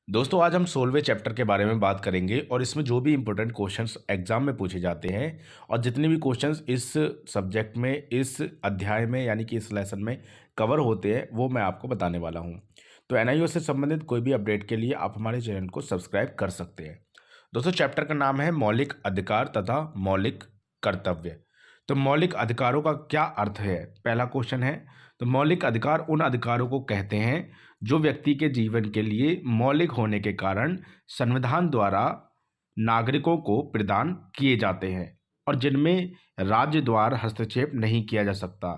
दोस्तों आज हम 16वें चैप्टर के बारे में बात करेंगे और इसमें जो भी इम्पोर्टेंट क्वेश्चंस एग्जाम में पूछे जाते हैं और जितने भी क्वेश्चंस इस सब्जेक्ट में इस अध्याय में यानी कि इस लेसन में कवर होते हैं वो मैं आपको बताने वाला हूं। तो एनआईओ से संबंधित कोई भी अपडेट के लिए आप हमारे चैनल को सब्सक्राइब कर सकते हैं। दोस्तों चैप्टर का नाम है मौलिक अधिकार तथा मौलिक कर्तव्य। तो मौलिक अधिकारों का क्या अर्थ है, पहला क्वेश्चन है। तो मौलिक अधिकार उन अधिकारों को कहते हैं जो व्यक्ति के जीवन के लिए मौलिक होने के कारण संविधान द्वारा नागरिकों को प्रदान किए जाते हैं और जिनमें राज्य द्वारा हस्तक्षेप नहीं किया जा सकता।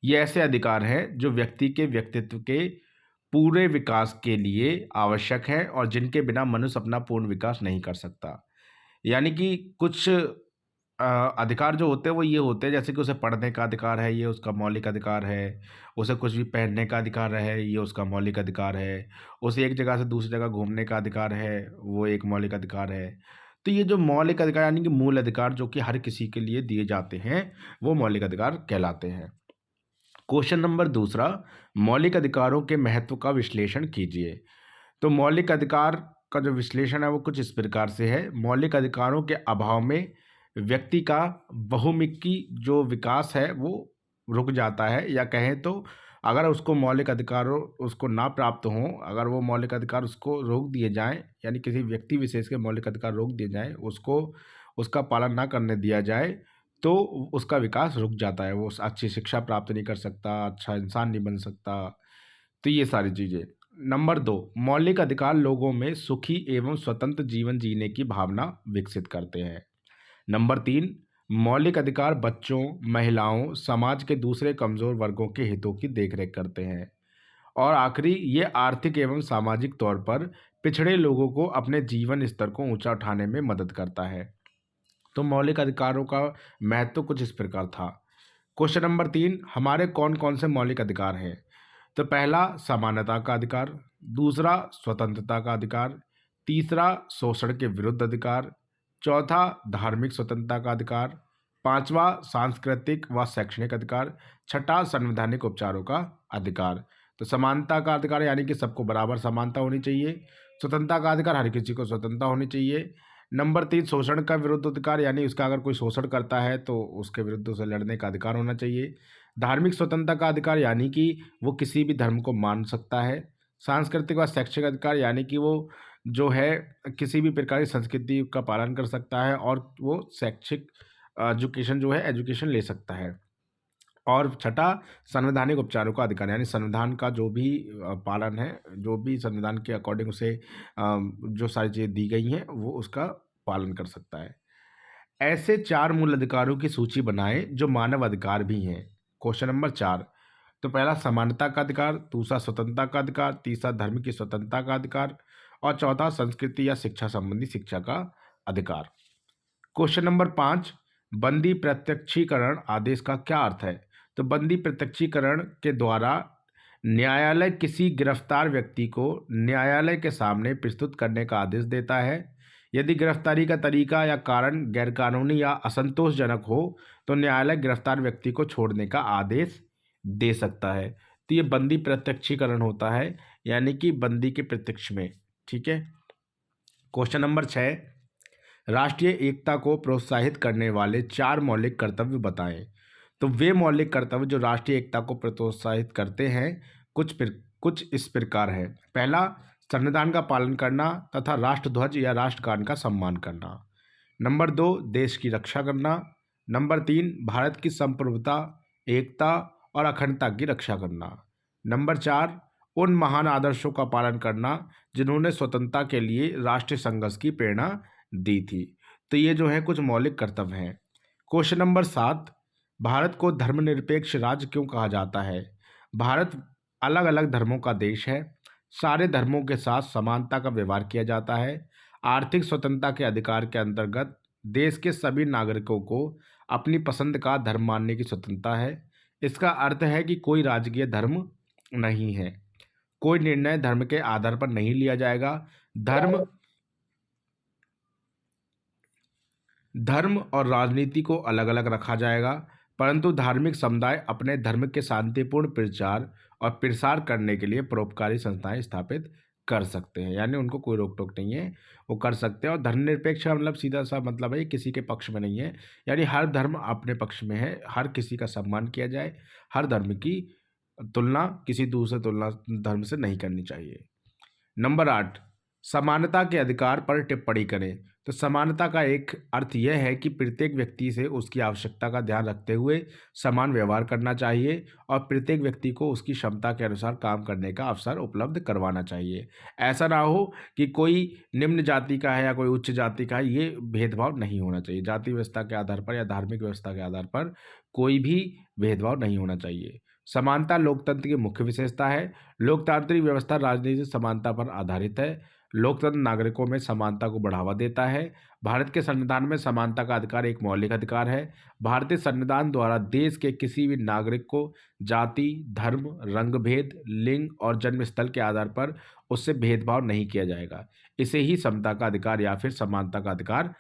ये ऐसे अधिकार हैं जो व्यक्ति के व्यक्तित्व के पूरे विकास के लिए आवश्यक है और जिनके बिना मनुष्य अपना पूर्ण विकास नहीं कर सकता। यानी कि कुछ अधिकार जो होते हैं वो ये होते हैं, जैसे कि उसे पढ़ने का अधिकार है, ये उसका मौलिक अधिकार है। उसे कुछ भी पहनने का अधिकार है, ये उसका मौलिक अधिकार है। उसे एक जगह से दूसरी जगह घूमने का अधिकार है, वो एक मौलिक अधिकार है। तो ये जो मौलिक अधिकार यानी कि मूल अधिकार जो कि हर किसी के लिए दिए जाते हैं वो मौलिक अधिकार कहलाते हैं। क्वेश्चन नंबर दूसरा, मौलिक अधिकारों के महत्व का विश्लेषण कीजिए। तो मौलिक अधिकार का जो विश्लेषण है वो कुछ इस प्रकार से है। मौलिक अधिकारों के अभाव में व्यक्ति का बहुमुखी जो विकास है वो रुक जाता है, या कहें तो अगर उसको मौलिक अधिकारों उसको ना प्राप्त हों, अगर वो मौलिक अधिकार उसको रोक दिए जाएं, यानी किसी व्यक्ति विशेष के मौलिक अधिकार रोक दिए जाएं, उसको उसका पालन ना करने दिया जाए तो उसका विकास रुक जाता है। वो अच्छी शिक्षा प्राप्त नहीं कर सकता, अच्छा इंसान नहीं बन सकता। तो ये सारी चीज़ें। नंबर दो, मौलिक अधिकार लोगों में सुखी एवं स्वतंत्र जीवन जीने की भावना विकसित करते हैं। नंबर तीन, मौलिक अधिकार बच्चों, महिलाओं, समाज के दूसरे कमजोर वर्गों के हितों की देखरेख करते हैं। और आखिरी, ये आर्थिक एवं सामाजिक तौर पर पिछड़े लोगों को अपने जीवन स्तर को ऊंचा उठाने में मदद करता है। तो मौलिक अधिकारों का महत्व कुछ इस प्रकार था। क्वेश्चन नंबर तीन, हमारे कौन कौन से मौलिक अधिकार हैं? तो पहला समानता का अधिकार, दूसरा स्वतंत्रता का अधिकार, तीसरा शोषण के विरुद्ध अधिकार, चौथा धार्मिक स्वतंत्रता का अधिकार, पांचवा सांस्कृतिक व शैक्षणिक अधिकार, छठा संवैधानिक उपचारों का अधिकार। तो समानता का अधिकार यानी कि सबको बराबर समानता होनी चाहिए। स्वतंत्रता का अधिकार, हर किसी को स्वतंत्रता होनी चाहिए। नंबर तीन, शोषण का विरुद्ध अधिकार यानी उसका अगर कोई शोषण करता है तो उसके विरुद्ध उसे लड़ने का अधिकार होना चाहिए। धार्मिक स्वतंत्रता का अधिकार यानी कि वो किसी भी धर्म को मान सकता है। सांस्कृतिक व शैक्षिक अधिकार यानी कि वो जो है किसी भी प्रकार की संस्कृति का पालन कर सकता है और वो शैक्षिक एजुकेशन जो है एजुकेशन ले सकता है। और छठा संवैधानिक उपचारों का अधिकार यानी संविधान का जो भी पालन है, जो भी संविधान के अकॉर्डिंग उसे जो सारी चीज़ें दी गई हैं वो उसका पालन कर सकता है। ऐसे चार मूल अधिकारों की सूची बनाएं जो मानव अधिकार भी हैं। क्वेश्चन नंबर चार, तो पहला समानता का अधिकार, दूसरा स्वतंत्रता का अधिकार, तीसरा धर्म की स्वतंत्रता का अधिकार और चौथा संस्कृति या शिक्षा संबंधी शिक्षा का अधिकार। क्वेश्चन नंबर पाँच, बंदी प्रत्यक्षीकरण आदेश का क्या अर्थ है? तो बंदी प्रत्यक्षीकरण के द्वारा न्यायालय किसी गिरफ्तार व्यक्ति को न्यायालय के सामने प्रस्तुत करने का आदेश देता है। यदि गिरफ्तारी का तरीका या कारण गैरकानूनी या असंतोषजनक हो तो न्यायालय गिरफ्तार व्यक्ति को छोड़ने का आदेश दे सकता है। तो ये बंदी प्रत्यक्षीकरण होता है, यानी कि बंदी के प्रत्यक्ष में। ठीक है। क्वेश्चन नंबर छः, राष्ट्रीय एकता को प्रोत्साहित करने वाले चार मौलिक कर्तव्य बताएं। तो वे मौलिक कर्तव्य जो राष्ट्रीय एकता को प्रोत्साहित करते हैं कुछ इस प्रकार है। पहला, संविधान का पालन करना तथा राष्ट्रध्वज या राष्ट्रगान का सम्मान करना। नंबर दो, देश की रक्षा करना। नंबर तीन, भारत की संप्रभुता, एकता और अखंडता की रक्षा करना। नंबर चार, उन महान आदर्शों का पालन करना जिन्होंने स्वतंत्रता के लिए राष्ट्रीय संघर्ष की प्रेरणा दी थी। तो ये जो है कुछ मौलिक कर्तव्य हैं। क्वेश्चन नंबर सात, भारत को धर्मनिरपेक्ष राज्य क्यों कहा जाता है? भारत अलग अलग धर्मों का देश है। सारे धर्मों के साथ समानता का व्यवहार किया जाता है। आर्थिक स्वतंत्रता के अधिकार के अंतर्गत देश के सभी नागरिकों को अपनी पसंद का धर्म मानने की स्वतंत्रता है। इसका अर्थ है कि कोई राजकीय धर्म नहीं है। कोई निर्णय धर्म के आधार पर नहीं लिया जाएगा। धर्म और राजनीति को अलग अलग रखा जाएगा, परंतु धार्मिक समुदाय अपने धर्म के शांतिपूर्ण प्रचार और प्रसार करने के लिए परोपकारी संस्थाएं स्थापित कर सकते हैं, यानी उनको कोई रोक टोक नहीं है, वो कर सकते हैं। और धर्मनिरपेक्ष का मतलब सीधा सा मतलब है किसी के पक्ष में नहीं है, यानी हर धर्म अपने पक्ष में है, हर किसी का सम्मान किया जाए, हर धर्म की तुलना किसी दूसरे तुलना धर्म से नहीं करनी चाहिए। नंबर 8, समानता के अधिकार पर टिप्पणी करें। तो समानता का एक अर्थ यह है कि प्रत्येक व्यक्ति से उसकी आवश्यकता का ध्यान रखते हुए समान व्यवहार करना चाहिए और प्रत्येक व्यक्ति को उसकी क्षमता के अनुसार काम करने का अवसर उपलब्ध करवाना चाहिए। ऐसा ना हो कि कोई निम्न जाति का है या कोई उच्च जाति का है, ये भेदभाव नहीं होना चाहिए। जाति व्यवस्था के आधार पर या धार्मिक व्यवस्था के आधार पर कोई भी भेदभाव नहीं होना चाहिए। समानता लोकतंत्र की मुख्य विशेषता है। लोकतांत्रिक व्यवस्था राजनीतिक समानता पर आधारित है। लोकतंत्र नागरिकों में समानता को बढ़ावा देता है। भारत के संविधान में समानता का अधिकार एक मौलिक अधिकार है। भारतीय संविधान द्वारा देश के किसी भी नागरिक को जाति, धर्म, रंग भेद, लिंग और जन्म स्थल के आधार पर उससे भेदभाव नहीं किया जाएगा। इसे ही समता का अधिकार या फिर समानता का अधिकार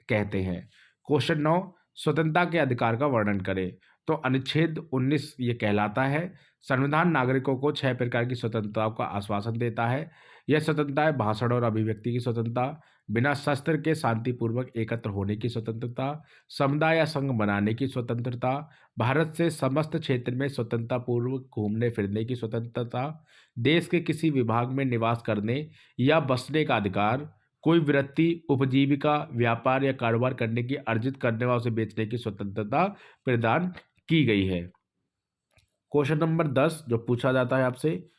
कहते हैं। क्वेश्चन 9, स्वतंत्रता के अधिकार का वर्णन करें। तो अनुच्छेद 19 ये कहलाता है, संविधान नागरिकों को 6 प्रकार की स्वतंत्रताओं का आश्वासन देता है। यह स्वतंत्रता है भाषण और अभिव्यक्ति की स्वतंत्रता, बिना शस्त्र के शांतिपूर्वक एकत्र होने की स्वतंत्रता, समुदाय या संघ बनाने की स्वतंत्रता, भारत से समस्त क्षेत्र में स्वतंत्रता पूर्वक घूमने फिरने की स्वतंत्रता, देश के किसी विभाग में निवास करने या बसने का अधिकार, कोई वृत्ति, उपजीविका, व्यापार या कारोबार करने की, अर्जित करने व उसे बेचने की स्वतंत्रता प्रदान की गई है। क्वेश्चन नंबर 10 जो पूछा जाता है आपसे,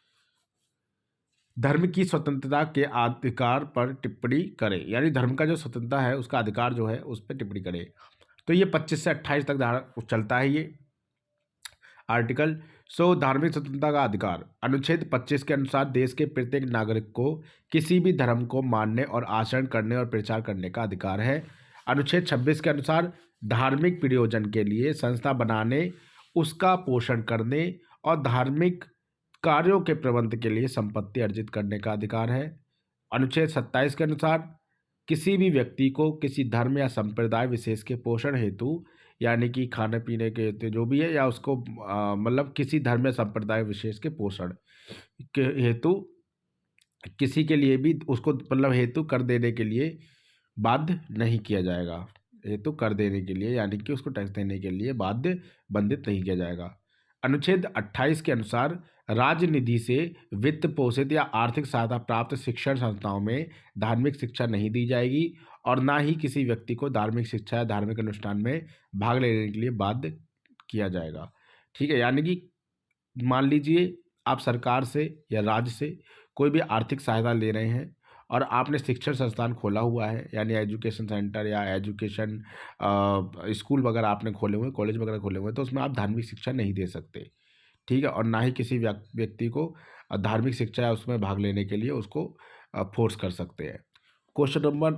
धर्म की स्वतंत्रता के अधिकार पर टिप्पणी करें, यानी धर्म का जो स्वतंत्रता है उसका अधिकार जो है उस पर टिप्पणी करें। तो ये 25 से 28 तक धारा चलता है ये आर्टिकल। धार्मिक स्वतंत्रता का अधिकार, अनुच्छेद 25 के अनुसार देश के प्रत्येक नागरिक को किसी भी धर्म को मानने और आचरण करने और प्रचार करने का अधिकार है। अनुच्छेद 26 के अनुसार धार्मिक प्रयोजन के लिए संस्था बनाने, उसका पोषण करने और धार्मिक कार्यों के प्रबंध के लिए संपत्ति अर्जित करने का अधिकार है। अनुच्छेद 27 के अनुसार किसी भी व्यक्ति को किसी धर्म या संप्रदाय विशेष के पोषण हेतु, यानी कि खाने पीने के हेतु जो भी है, या उसको मतलब किसी धर्म या संप्रदाय विशेष के पोषण के हेतु किसी के लिए भी उसको मतलब हेतु कर देने के लिए बाध्य नहीं किया जाएगा। हेतु कर देने के लिए यानी कि उसको टैक्स देने के लिए बाध्य बंधित नहीं किया जाएगा। अनुच्छेद 28 के अनुसार राज्य निधि से वित्त पोषित या आर्थिक सहायता प्राप्त शिक्षण संस्थाओं में धार्मिक शिक्षा नहीं दी जाएगी और ना ही किसी व्यक्ति को धार्मिक शिक्षा या धार्मिक अनुष्ठान में भाग लेने के लिए बाध्य किया जाएगा। ठीक है, यानी कि मान लीजिए आप सरकार से या राज्य से कोई भी आर्थिक सहायता ले रहे हैं और आपने शिक्षण संस्थान खोला हुआ है, यानी एजुकेशन सेंटर या एजुकेशन स्कूल वगैरह आपने खोले हुए, कॉलेज वगैरह खोले हुए, तो उसमें आप धार्मिक शिक्षा नहीं दे सकते। ठीक है, और ना ही किसी व्यक्ति को धार्मिक शिक्षा या उसमें भाग लेने के लिए उसको फोर्स कर सकते हैं। क्वेश्चन नंबर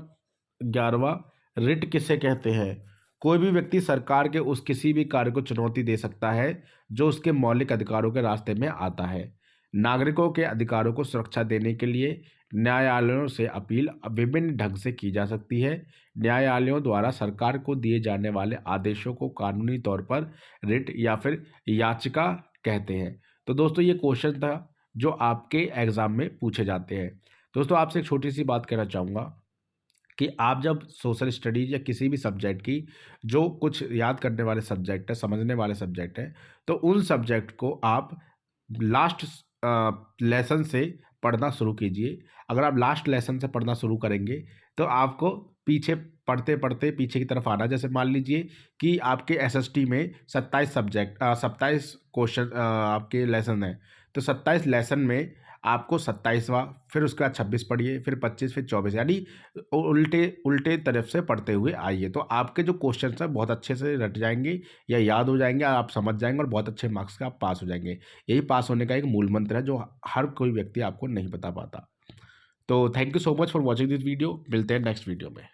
11, रिट किसे कहते हैं? कोई भी व्यक्ति सरकार के उस किसी भी कार्य को चुनौती दे सकता है जो उसके मौलिक अधिकारों के रास्ते में आता है। नागरिकों के अधिकारों को सुरक्षा देने के लिए न्यायालयों से अपील विभिन्न ढंग से की जा सकती है। न्यायालयों द्वारा सरकार को दिए जाने वाले आदेशों को कानूनी तौर पर रिट या फिर याचिका कहते हैं। तो दोस्तों ये क्वेश्चन था जो आपके एग्जाम में पूछे जाते हैं। दोस्तों आपसे एक छोटी सी बात कहना चाहूँगा कि आप जब सोशल स्टडीज या किसी भी सब्जेक्ट की जो कुछ याद करने वाले सब्जेक्ट है, समझने वाले सब्जेक्ट हैं, तो उन सब्जेक्ट को आप लास्ट लेसन से पढ़ना शुरू कीजिए। अगर आप लास्ट लेसन से पढ़ना शुरू करेंगे तो आपको पीछे पढ़ते पढ़ते पीछे की तरफ आना। जैसे मान लीजिए कि आपके एसएसटी में 27 क्वेश्चन आपके लेसन है, तो 27 लेसन में आपको 27वां, फिर उसके बाद 26 पढ़िए, फिर 25, फिर 24, यानी उल्टे तरफ से पढ़ते हुए आइए। तो आपके जो क्वेश्चन हैं बहुत अच्छे से रट जाएंगे या याद हो जाएंगे, आप समझ जाएंगे और बहुत अच्छे मार्क्स का आप पास हो जाएंगे। यही पास होने का एक मूल मंत्र है जो हर कोई व्यक्ति आपको नहीं बता पाता। तो thank you so much for watching this video. मिलते हैं नेक्स्ट वीडियो में।